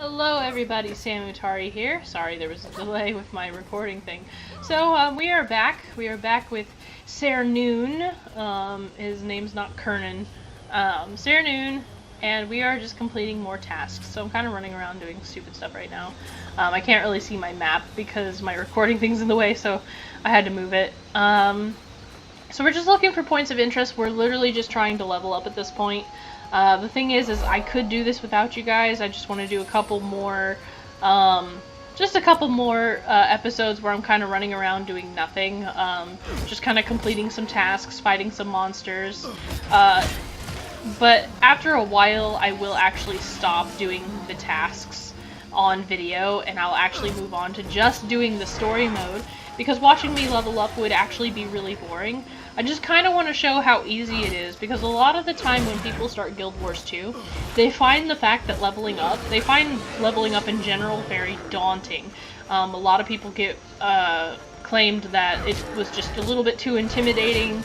Hello everybody, Samutari here. Sorry there was a delay with my recording thing. So we are back. We are back with Cernune. His name's not Kernan. Cernune, and we are just completing more tasks. So I'm kind of running around doing stupid stuff right now. I can't really see my map because my recording thing's in the way, so I had to move it. So we're just looking for points of interest. We're literally just trying to level up at this point. The thing is I could do this without you guys. I just want to do a couple more, episodes where I'm kind of running around doing nothing. Just kind of completing some tasks, fighting some monsters. But after a while, I will actually stop doing the tasks on video, and I'll actually move on to just doing the story mode, because watching me level up would actually be really boring. I just kind of want to show how easy it is, because a lot of the time when people start Guild Wars 2, they find the fact that they find leveling up in general very daunting. A lot of people get claimed that it was just a little bit too intimidating,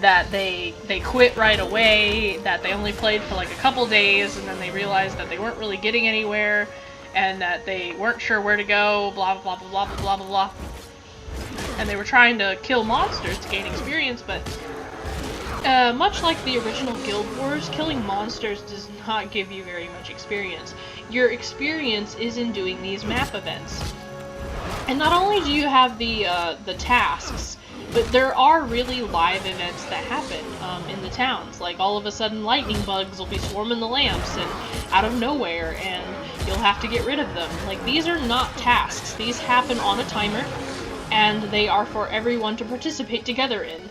that they quit right away, that they only played for like a couple days, and then they realized that they weren't really getting anywhere, and that they weren't sure where to go, blah blah blah blah blah blah blah blah. And they were trying to kill monsters to gain experience, but much like the original Guild Wars, killing monsters does not give you very much experience. Your experience is in doing these map events. And not only do you have the tasks, but there are really live events that happen in the towns. Like, all of a sudden lightning bugs will be swarming the lamps and out of nowhere, and you'll have to get rid of them. Like, these are not tasks. These happen on a timer, and they are for everyone to participate together in.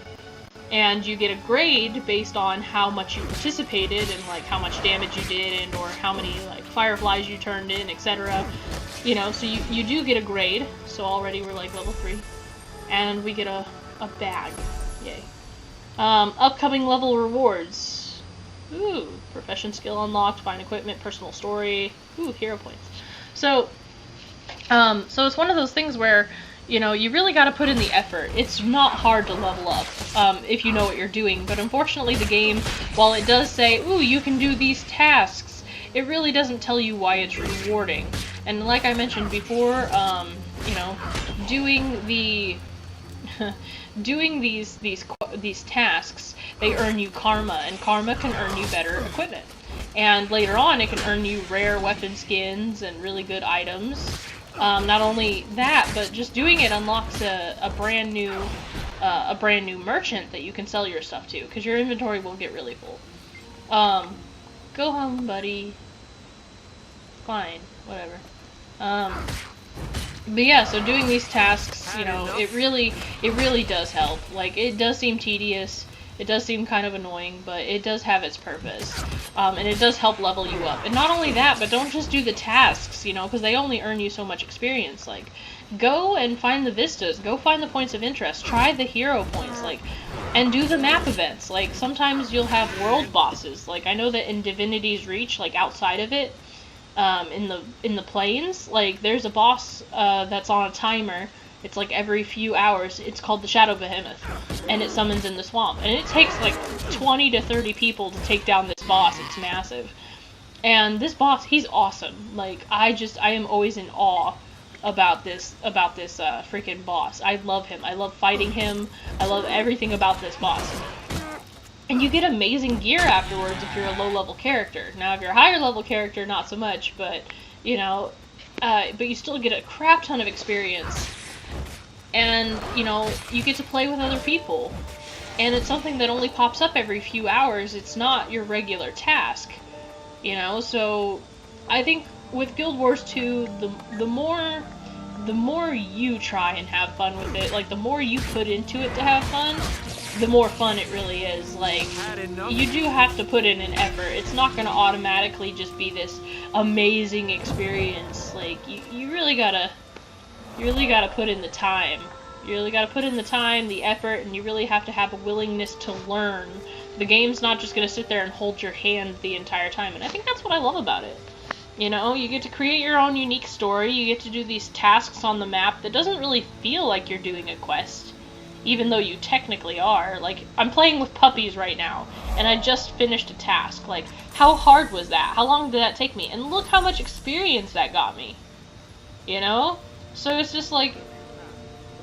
And you get a grade based on how much you participated and like how much damage you did, and or how many like fireflies you turned in, etc. You know, so you do get a grade. So already we're like level 3. And we get a bag. Yay. Upcoming level rewards. Ooh, profession skill unlocked, fine equipment, personal story. Ooh, hero points. So it's one of those things where, you know, you really gotta put in the effort. It's not hard to level up, if you know what you're doing, but unfortunately the game, while it does say, ooh, you can do these tasks, it really doesn't tell you why it's rewarding. And like I mentioned before, you know, doing these tasks, they earn you karma, and karma can earn you better equipment. And later on, it can earn you rare weapon skins and really good items. Not only that, but just doing it unlocks a brand new merchant that you can sell your stuff to, because your inventory will get really full. Go home, buddy. Fine, whatever. But yeah, so doing these tasks, you know, it really does help. Like, it does seem tedious, it does seem kind of annoying, but it does have its purpose. And it does help level you up. And not only that, but don't just do the tasks, you know, because they only earn you so much experience. Like, go and find the vistas, go find the points of interest, try the hero points, like, and do the map events. Like, sometimes you'll have world bosses. Like, I know that in Divinity's Reach, like, outside of it, in the plains, like, there's a boss that's on a timer. It's like every few hours. It's called the Shadow Behemoth, and it summons in the swamp. And it takes like 20 to 30 people to take down this boss. It's massive. And this boss, he's awesome. Like, I am always in awe about this freaking boss. I love him. I love fighting him. I love everything about this boss. And you get amazing gear afterwards if you're a low-level character. Now, if you're a higher-level character, not so much, but, you know, but you still get a crap ton of experience. And, you know, you get to play with other people. And it's something that only pops up every few hours. It's not your regular task. You know, so I think with Guild Wars 2, the more you try and have fun with it, like, the more you put into it to have fun, the more fun it really is. Like, you do have to put in an effort. It's not gonna automatically just be this amazing experience. Like, you really gotta put in the time. You really gotta put in the time, the effort, and you really have to have a willingness to learn. The game's not just gonna sit there and hold your hand the entire time, and I think that's what I love about it. You know, you get to create your own unique story, you get to do these tasks on the map that doesn't really feel like you're doing a quest, even though you technically are. Like, I'm playing with puppies right now, and I just finished a task. Like, how hard was that? How long did that take me? And look how much experience that got me. You know? So it's just like,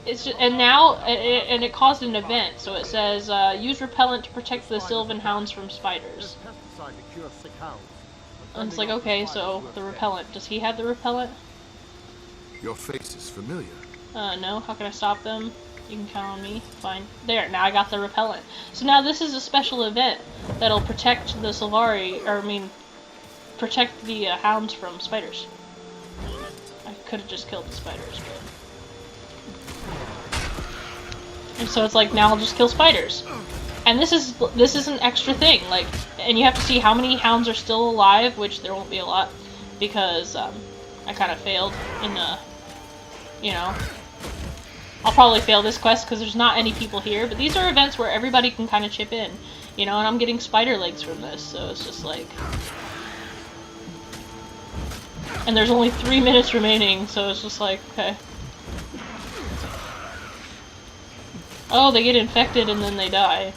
it's just, and now, and it caused an event. So it says, use repellent to protect the sylvan hounds from spiders. And it's like, okay, so the repellent. Does he have the repellent? Your face is familiar. No. How can I stop them? You can count on me. Fine. There, now I got the repellent. So now this is a special event that'll protect the Sylvari, or I mean, protect the hounds from spiders. I could have just killed the spiders, but... And so it's like, now I'll just kill spiders. And this is an extra thing, like, and you have to see how many hounds are still alive, which there won't be a lot, because, I kind of failed in, you know... I'll probably fail this quest because there's not any people here, but these are events where everybody can kind of chip in, you know, and I'm getting spider legs from this, so it's just like... And there's only 3 minutes remaining, so it's just like, okay. Oh, they get infected and then they die.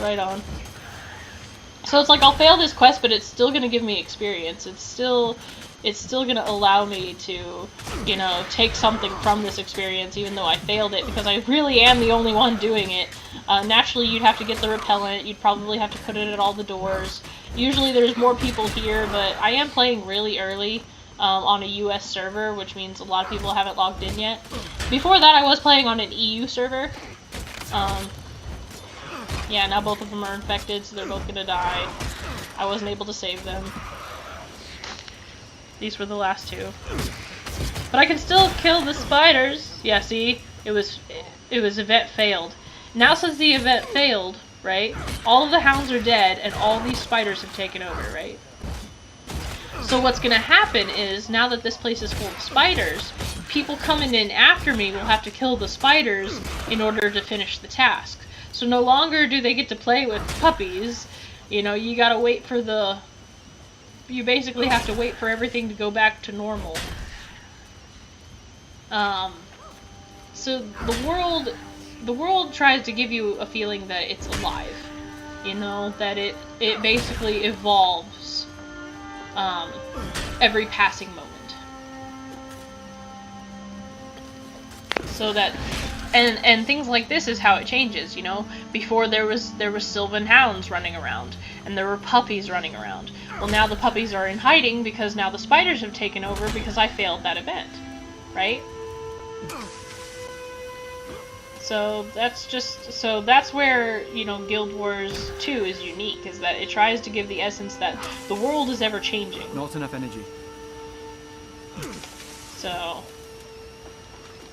Right on. So it's like, I'll fail this quest, but it's still gonna give me experience. It's still gonna allow me to, you know, take something from this experience, even though I failed it, because I really am the only one doing it. Naturally, you'd have to get the repellent, you'd probably have to put it at all the doors. Usually there's more people here, but I am playing really early on a US server, which means a lot of people haven't logged in yet. Before that, I was playing on an EU server. Yeah, now both of them are infected, so they're both gonna die. I wasn't able to save them. These were the last two. But I can still kill the spiders! Yeah, see? It was event failed. Now since the event failed, right, all of the hounds are dead and all these spiders have taken over, right? So what's gonna happen is, now that this place is full of spiders, people coming in after me will have to kill the spiders in order to finish the task. So no longer do they get to play with puppies, you know, you gotta wait for the... You basically have to wait for everything to go back to normal. So the world tries to give you a feeling that it's alive, you know, that it basically evolves, every passing moment. So that, and things like this is how it changes, you know. Before there was sylvan hounds running around, and there were puppies running around. Well, now the puppies are in hiding because now the spiders have taken over because I failed that event, right? So that's where, you know, Guild Wars 2 is unique, is that it tries to give the essence that the world is ever changing. Not enough energy. So,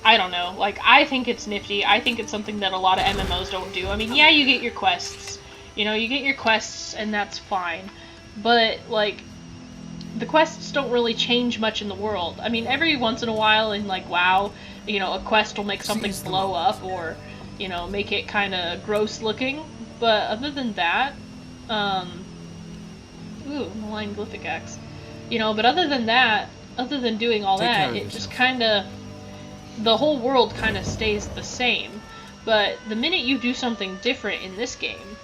I don't know. Like, I think it's nifty. I think it's something that a lot of MMOs don't do. I mean, yeah, you get your quests. You know, you get your quests, and that's fine. But, like, the quests don't really change much in the world. I mean, every once in a while in, like, WoW, you know, a quest will make something blow up, or, you know, make it kind of gross looking. But other than that, ooh, malign glyphic axe. You know, but other than that, other than doing all that, it just kind of... The whole world kind of stays the same. But the minute you do something different in this game,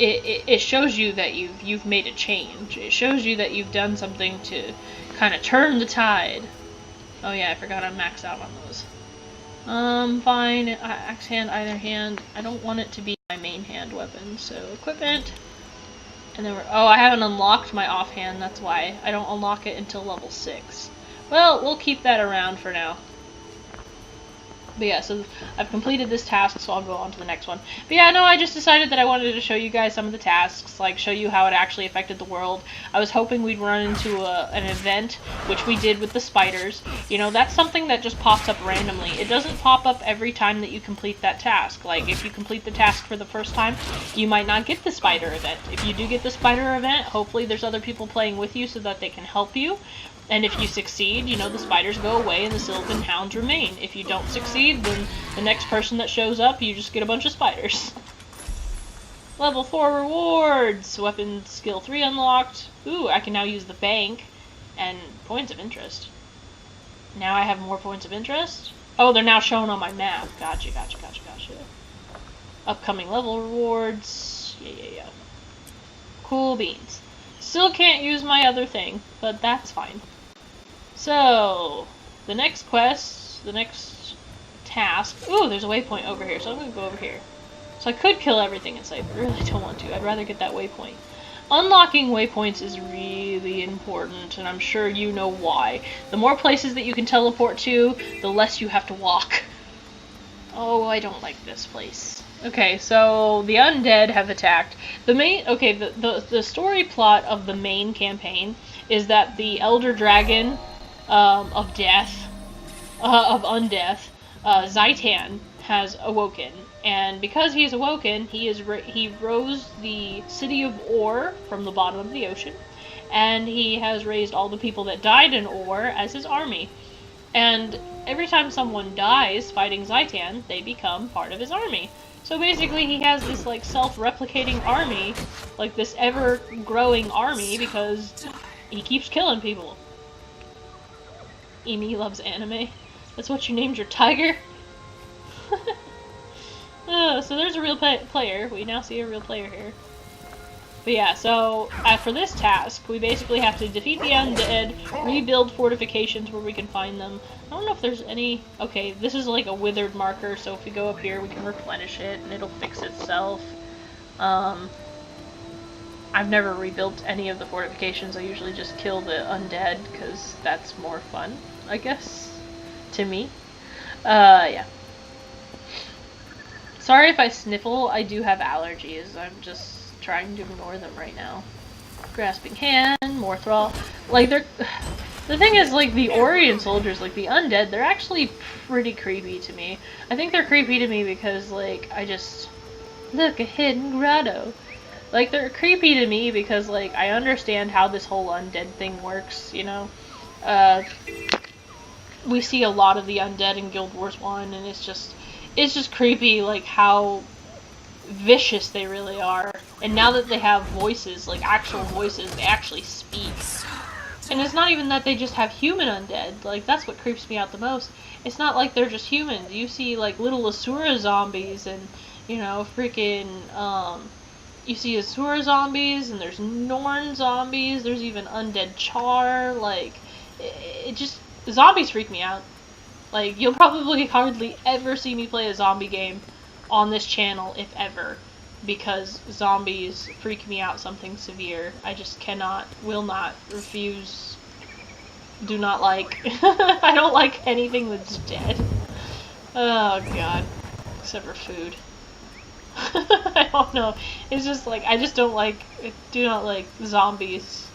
it shows you that you've made a change. It shows you that you've done something to kind of turn the tide. Oh yeah, I forgot I'm maxed out on those. Fine. Axe hand, either hand. I don't want it to be my main hand weapon, so equipment. And then oh, I haven't unlocked my offhand, that's why. I don't unlock it until level 6. Well, we'll keep that around for now. But yeah, so I've completed this task, so I'll go on to the next one. But yeah, no, I just decided that I wanted to show you guys some of the tasks, like show you how it actually affected the world. I was hoping we'd run into an event, which we did with the spiders. You know, that's something that just pops up randomly. It doesn't pop up every time that you complete that task. Like, if you complete the task for the first time, you might not get the spider event. If you do get the spider event, hopefully there's other people playing with you so that they can help you. And if you succeed, you know, the spiders go away and the sylvan hounds remain. If you don't succeed, then the next person that shows up, you just get a bunch of spiders. Level 4 rewards! Weapon skill 3 unlocked. Ooh, I can now use the bank. And points of interest. Now I have more points of interest? Oh, they're now shown on my map. Gotcha. Upcoming level rewards. Yeah. Cool beans. Still can't use my other thing, but that's fine. So, the next quest, the next task. Ooh, there's a waypoint over here, so I'm gonna go over here. So I could kill everything in sight, but I really don't want to. I'd rather get that waypoint. Unlocking waypoints is really important, and I'm sure you know why. The more places that you can teleport to, the less you have to walk. Oh, I don't like this place. Okay, so the undead have attacked. The story plot of the main campaign is that the Elder Dragon of undeath, Zaitan, has awoken. And because he is awoken, he rose the city of Or from the bottom of the ocean, and he has raised all the people that died in Or as his army. And every time someone dies fighting Zaitan, they become part of his army. So basically he has this like self-replicating army, like this ever-growing army, because he keeps killing people. Emi loves anime. That's what you named your tiger? So there's a real player. We now see a real player here. But yeah, so for this task, we basically have to defeat the undead, rebuild fortifications where we can find them. I don't know if there's any... Okay, this is like a withered marker, so if we go up here, we can replenish it, and it'll fix itself. I've never rebuilt any of the fortifications. I usually just kill the undead, because that's more fun, I guess, to me. Yeah. Sorry if I sniffle, I do have allergies. I'm just trying to ignore them right now. Grasping hand, more thrall. Like, the thing is, like, the Orient soldiers, like, the undead, they're actually pretty creepy to me. I think they're creepy to me because, like, look, a hidden grotto. Like, they're creepy to me because, like, I understand how this whole undead thing works, you know? We see a lot of the undead in Guild Wars 1, and it's just creepy, like, how vicious they really are. And now that they have voices, like actual voices, they actually speak. And it's not even that they just have human undead. Like, that's what creeps me out the most. It's not like they're just humans. You see, like, little Asura zombies and, you know, freaking, you see Asura zombies, and there's Norn zombies, there's even undead Char. Like, the zombies freak me out. Like, you'll probably hardly ever see me play a zombie game on this channel, if ever, because zombies freak me out something severe. I just cannot, will not, refuse, do not like. I don't like anything that's dead. Oh god. Except for food. I don't know. It's just like, I just do not like zombies.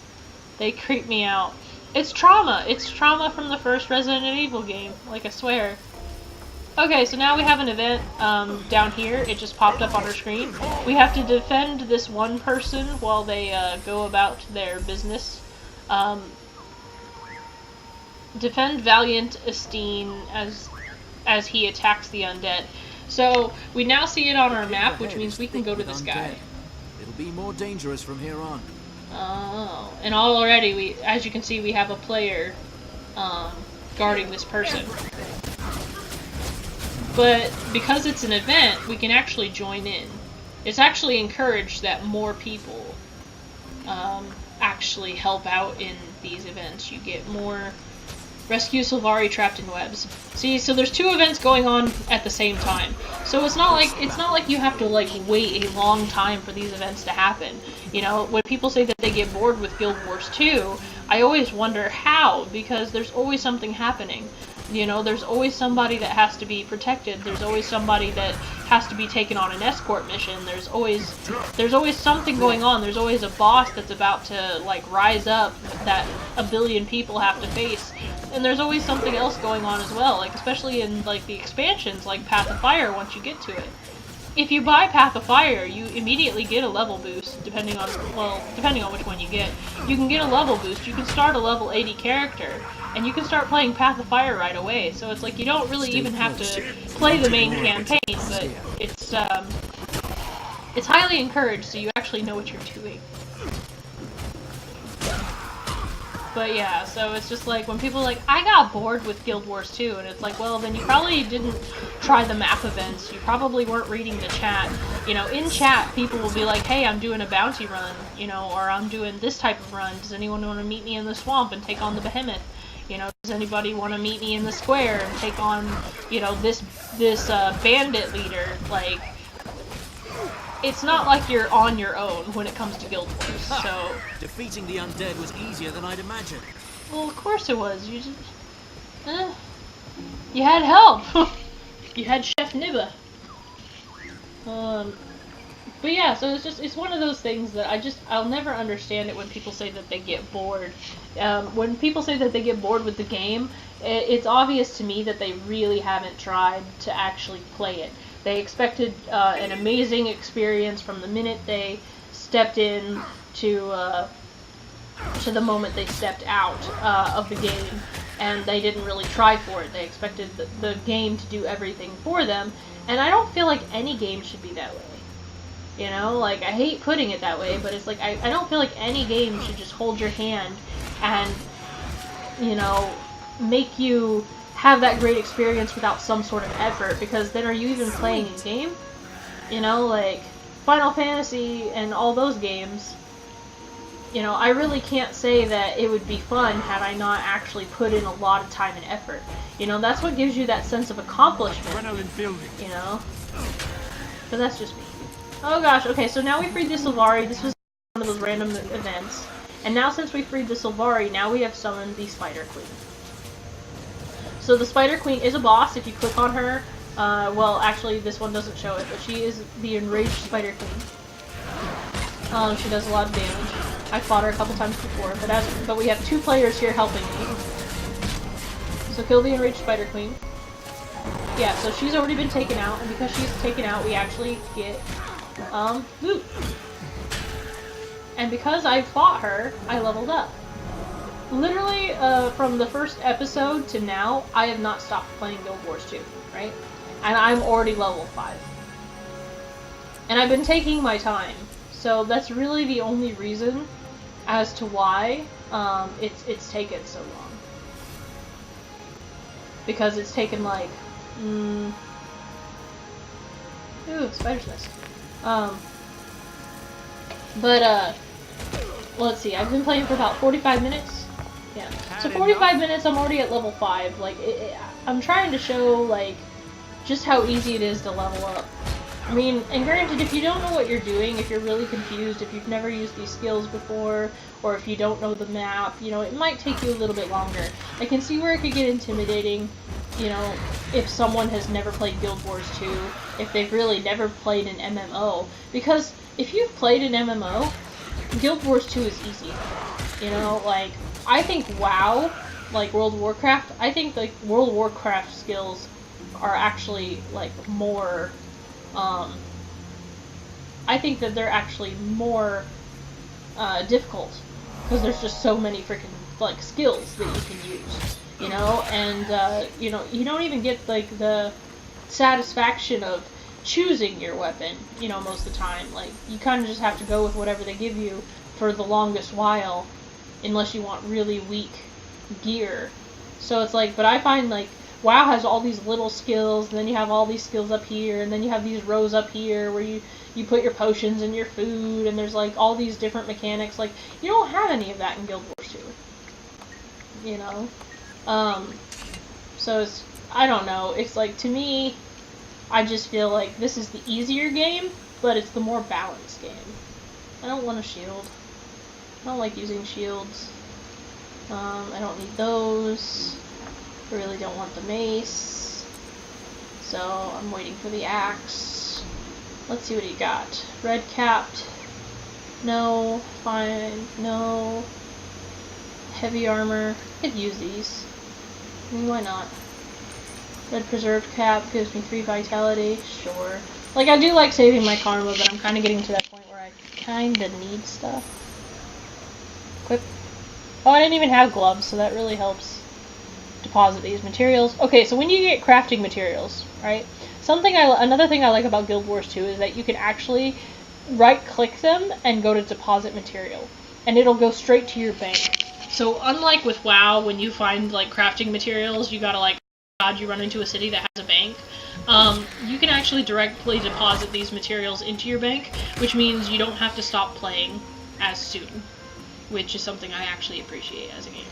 They creep me out. It's trauma. It's trauma from the first Resident Evil game. Like, I swear. Okay, so now we have an event down here. It just popped up on our screen. We have to defend this one person while they go about their business. Defend Valiant Esteen as he attacks the undead. So we now see it on our map, which means we can go to this guy. It'll be more dangerous from here on. Oh, and already as you can see, we have a player guarding this person. But because it's an event, we can actually join in. It's actually encouraged that more people actually help out in these events. You get more rescue Sylvari trapped in webs. See, so there's two events going on at the same time. So it's not like you have to like wait a long time for these events to happen. You know, when people say that they get bored with Guild Wars 2, I always wonder how, because there's always something happening. You know, there's always somebody that has to be protected. There's always somebody that has to be taken on an escort mission. There's always something going on. There's always a boss that's about to like rise up that a billion people have to face. And there's always something else going on as well, like especially in like the expansions like Path of Fire once you get to it. If you buy Path of Fire, you immediately get a level boost, depending on which one you get. You can get a level boost. You can start a level 80 character, and you can start playing Path of Fire right away. So it's like you don't really even have to play the main campaign, but it's highly encouraged, so you actually know what you're doing. But yeah, so it's just like when people are like, I got bored with Guild Wars 2, and it's like, well, then you probably didn't try the map events, you probably weren't reading the chat. You know, in chat, people will be like, hey, I'm doing a bounty run, you know, or I'm doing this type of run. Does anyone want to meet me in the swamp and take on the behemoth? You know, does anybody want to meet me in the square and take on, you know, this bandit leader? Like, it's not like you're on your own when it comes to Guild Wars, so... Defeating the undead was easier than I'd imagined. Well, of course it was. You just... you had help! You had Chef Nibba. But yeah, so it's one of those things that I'll never understand it when people say that they get bored. When people say that they get bored with the game, it's obvious to me that they really haven't tried to actually play it. They expected an amazing experience from the minute they stepped in to the moment they stepped out of the game, and they didn't really try for it. They expected the game to do everything for them, and I don't feel like any game should be that way. You know, like, I hate putting it that way, but it's like, I don't feel like any game should just hold your hand and, you know, make you have that great experience without some sort of effort, because then are you even playing a game? You know, like, Final Fantasy and all those games, you know, I really can't say that it would be fun had I not actually put in a lot of time and effort. You know, that's what gives you that sense of accomplishment, you know? But that's just me. Oh gosh, okay, so now we freed the Sylvari. This was one of those random events. And now since we freed the Sylvari, now we have summoned the Spider Queen. So the Spider Queen is a boss. If you click on her, well, actually this one doesn't show it, but she is the Enraged Spider Queen. She does a lot of damage. I fought her a couple times before, but we have 2 players here helping me. So kill the Enraged Spider Queen. Yeah, so she's already been taken out, and because she's taken out, we actually get loot. And because I fought her, I leveled up. Literally, from the first episode to now, I have not stopped playing Guild Wars 2, right? And I'm already level 5. And I've been taking my time. So that's really the only reason as to why it's taken so long. Because it's taken like... ooh, spider's nest. Let's see, I've been playing for about 45 minutes. Yeah. So 45 minutes, I'm already at level 5. Like, I'm trying to show, like, just how easy it is to level up. I mean, and granted, if you don't know what you're doing, if you're really confused, if you've never used these skills before, or if you don't know the map, you know, it might take you a little bit longer. I can see where it could get intimidating, you know, if someone has never played Guild Wars 2, if they've really never played an MMO, because if you've played an MMO, Guild Wars 2 is easy. You know, like, I think WoW, like World of Warcraft, I think, like, World of Warcraft skills are actually, like, more, I think that they're actually more, difficult, because there's just so many freaking, like, skills that you can use, you know, and, you know, you don't even get, like, the satisfaction of choosing your weapon, you know, most of the time. Like, you kind of just have to go with whatever they give you for the longest while, unless you want really weak gear. So it's like, but I find, like, WoW has all these little skills, and then you have all these skills up here, and then you have these rows up here where you put your potions and your food, and there's, like, all these different mechanics. Like, you don't have any of that in Guild Wars 2. You know? So it's, I don't know, it's like, to me, I just feel like this is the easier game, but it's the more balanced game. I don't want a shield. I don't like using shields. I don't need those. I really don't want the mace. So I'm waiting for the axe. Let's see what he got. Red capped. No. Fine. No. Heavy armor. I could use these. I mean, why not? Red preserved cap gives me 3 vitality. Sure. Like, I do like saving my karma, but I'm kind of getting to that point where I kind of need stuff. Equip. Oh, I didn't even have gloves, so that really helps deposit these materials. Okay, so when you get crafting materials, right? Another thing I like about Guild Wars 2 is that you can actually right-click them and go to deposit material, and it'll go straight to your bank. So unlike with WoW, when you find like crafting materials, you gotta like, God, you run into a city that has a bank. You can actually directly deposit these materials into your bank, which means you don't have to stop playing as soon, which is something I actually appreciate as a gamer.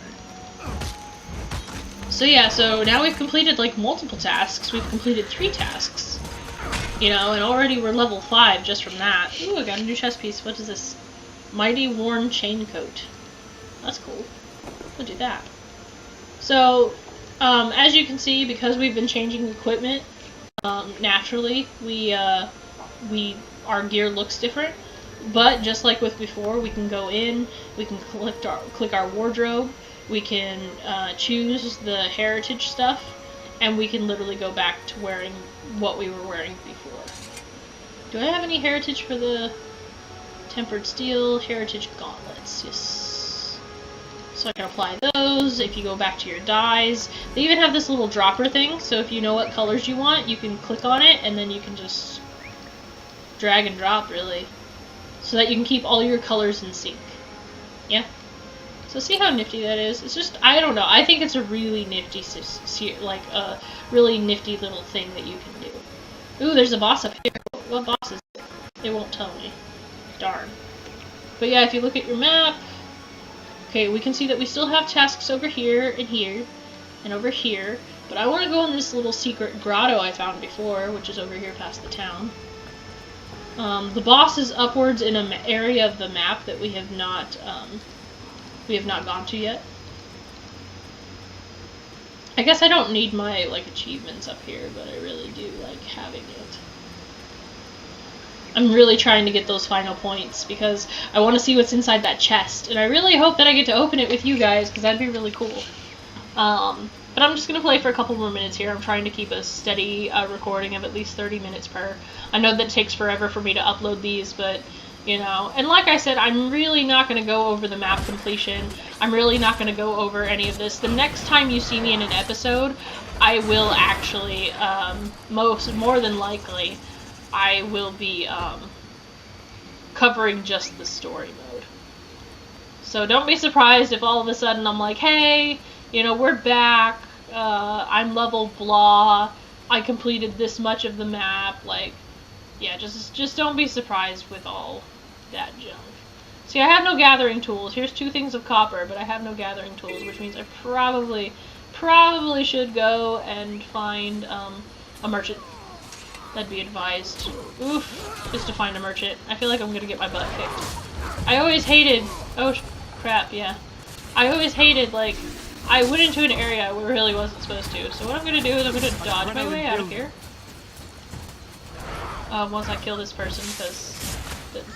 So yeah, so now we've completed like multiple tasks. We've completed 3 tasks, you know, and already we're level 5 just from that. Ooh, I got a new chest piece. What is this? Mighty Worn Chain Coat. That's cool. We'll do that. So, as you can see, because we've been changing equipment, naturally, our gear looks different. But just like with before, we can go in, we can click our wardrobe, we can choose the heritage stuff, and we can literally go back to wearing what we were wearing before. Do I have any heritage for the tempered steel? Heritage gauntlets, yes. So I can apply those. If you go back to your dyes, they even have this little dropper thing, so if you know what colors you want, you can click on it, and then you can just drag and drop, really, so that you can keep all your colors in sync. Yeah? So see how nifty that is? It's just, I don't know, I think it's a really nifty, like, a really nifty little thing that you can do. Ooh, there's a boss up here. What boss is it? It won't tell me. Darn. But yeah, if you look at your map, okay, we can see that we still have tasks over here, and over here, but I want to go in this little secret grotto I found before, which is over here past the town. The boss is upwards in an area of the map that we have not gone to yet. I guess I don't need my, like, achievements up here, but I really do like having it. I'm really trying to get those final points, because I want to see what's inside that chest, and I really hope that I get to open it with you guys, because that'd be really cool. But I'm just going to play for a couple more minutes here. I'm trying to keep a steady recording of at least 30 minutes per. I know that it takes forever for me to upload these, but, you know. And like I said, I'm really not going to go over the map completion. I'm really not going to go over any of this. The next time you see me in an episode, I will actually, more than likely, I will be covering just the story mode. So don't be surprised if all of a sudden I'm like, hey, you know, we're back, I'm level blah, I completed this much of the map, like, yeah, just don't be surprised with all that junk. See, I have no gathering tools. Here's 2 things of copper, but I have no gathering tools, which means I probably should go and find a merchant. That'd be advised. Oof, just to find a merchant. I feel like I'm gonna get my butt kicked. I always hated, oh crap, yeah. I always hated, like, I went into an area where I really wasn't supposed to, so what I'm gonna do is I'm gonna dodge my way out of here. Once I kill this person, because,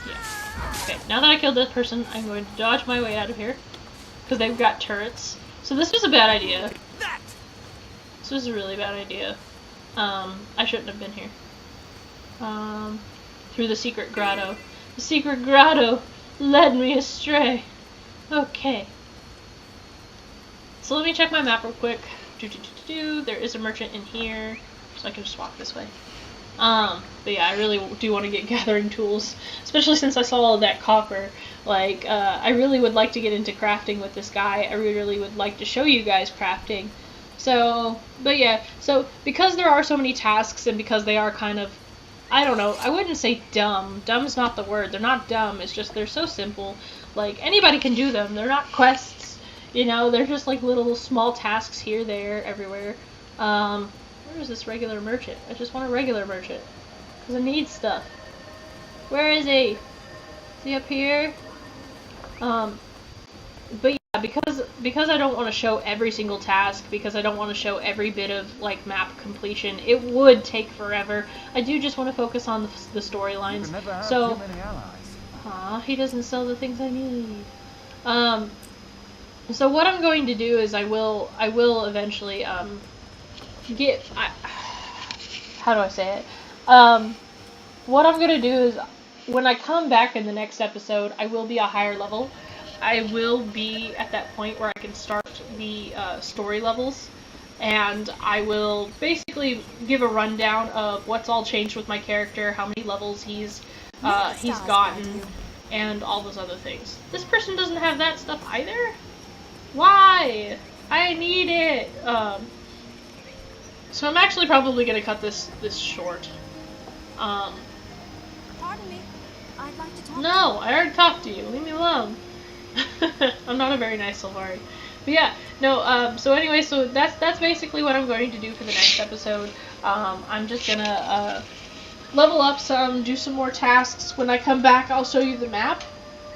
yeah. Okay, now that I killed this person, I'm going to dodge my way out of here, because they've got turrets. So this was a bad idea. This was a really bad idea. I shouldn't have been here. Through the secret grotto. The secret grotto led me astray. Okay. So let me check my map real quick. There is a merchant in here, so I can just walk this way. But yeah, I really do want to get gathering tools, especially since I saw all that copper. Like, I really would like to get into crafting with this guy. I really would like to show you guys crafting. So, but yeah, so because there are so many tasks and because they are kind of, I don't know, I wouldn't say dumb. Dumb's not the word. They're not dumb. It's just they're so simple. Like, anybody can do them. They're not quests, you know, they're just like little small tasks here, there, everywhere. Where is this regular merchant? I just want a regular merchant, because I need stuff. Where is he? Is he up here? But yeah, because I don't want to show every single task, because I don't want to show every bit of, like, map completion, it would take forever. I do just want to focus on the storylines. So, he doesn't sell the things I need. So what I'm going to do is I will eventually, how do I say it? What I'm gonna do is, when I come back in the next episode, I will be a higher level. I will be at that point where I can start the story levels, and I will basically give a rundown of what's all changed with my character, how many levels he's gotten, and all those other things. This person doesn't have that stuff either? Why? I need it. So I'm actually probably gonna cut this short. Pardon me. I'd like to talk. No, I already talked to you. Leave me alone. I'm not a very nice Sylvari. But yeah, no, so anyway, so that's basically what I'm going to do for the next episode. I'm just gonna, level up some, do some more tasks. When I come back, I'll show you the map.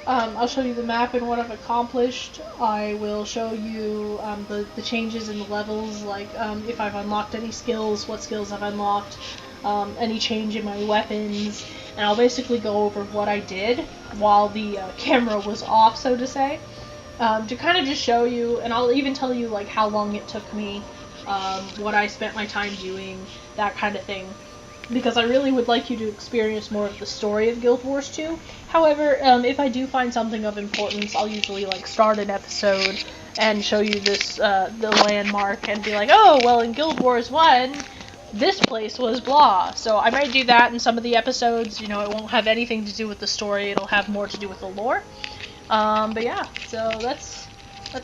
I'll show you the map and what I've accomplished. I will show you the changes in the levels, like if I've unlocked any skills, what skills I've unlocked, any change in my weapons, and I'll basically go over what I did while the camera was off, so to say, to kind of just show you, and I'll even tell you like how long it took me, what I spent my time doing, that kind of thing. Because I really would like you to experience more of the story of Guild Wars 2. However, if I do find something of importance, I'll usually like start an episode and show you this the landmark and be like, oh, well, in Guild Wars 1, this place was blah. So I might do that in some of the episodes. You know, it won't have anything to do with the story. It'll have more to do with the lore. But yeah, so that's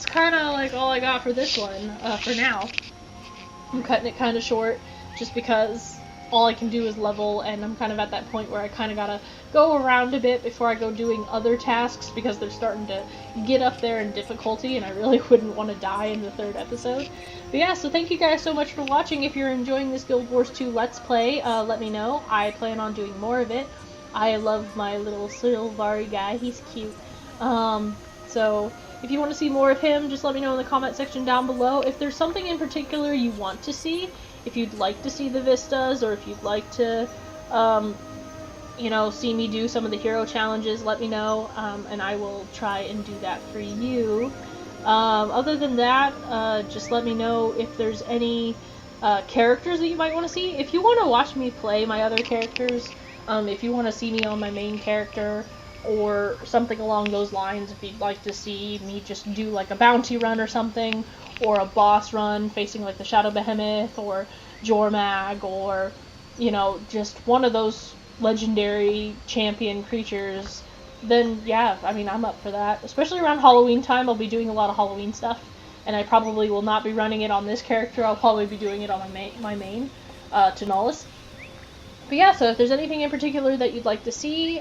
kind of like all I got for this one for now. I'm cutting it kind of short just because all I can do is level, and I'm kind of at that point where I kind of gotta go around a bit before I go doing other tasks because they're starting to get up there in difficulty, and I really wouldn't want to die in the third episode. But yeah, so thank you guys so much for watching. If you're enjoying this Guild Wars 2 Let's Play, let me know. I plan on doing more of it. I love my little Sylvari guy. He's cute. So if you want to see more of him, just let me know in the comment section down below. If there's something in particular you want to see, if you'd like to see the vistas, or if you'd like to, you know, see me do some of the hero challenges, let me know, and I will try and do that for you. Other than that, just let me know if there's any characters that you might want to see. If you want to watch me play my other characters, if you want to see me on my main character, or something along those lines, if you'd like to see me just do like a bounty run or something, or a boss run facing like the Shadow Behemoth or Jormag, or, you know, just one of those legendary champion creatures, then yeah, I mean, I'm up for that. Especially around Halloween time, I'll be doing a lot of Halloween stuff, and I probably will not be running it on this character. I'll probably be doing it on my main, Tanalis. But yeah, so if there's anything in particular that you'd like to see,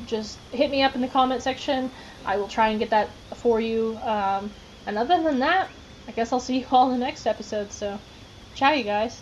just hit me up in the comment section. I will try and get that for you. And other than that, I guess I'll see you all in the next episode, so ciao, you guys.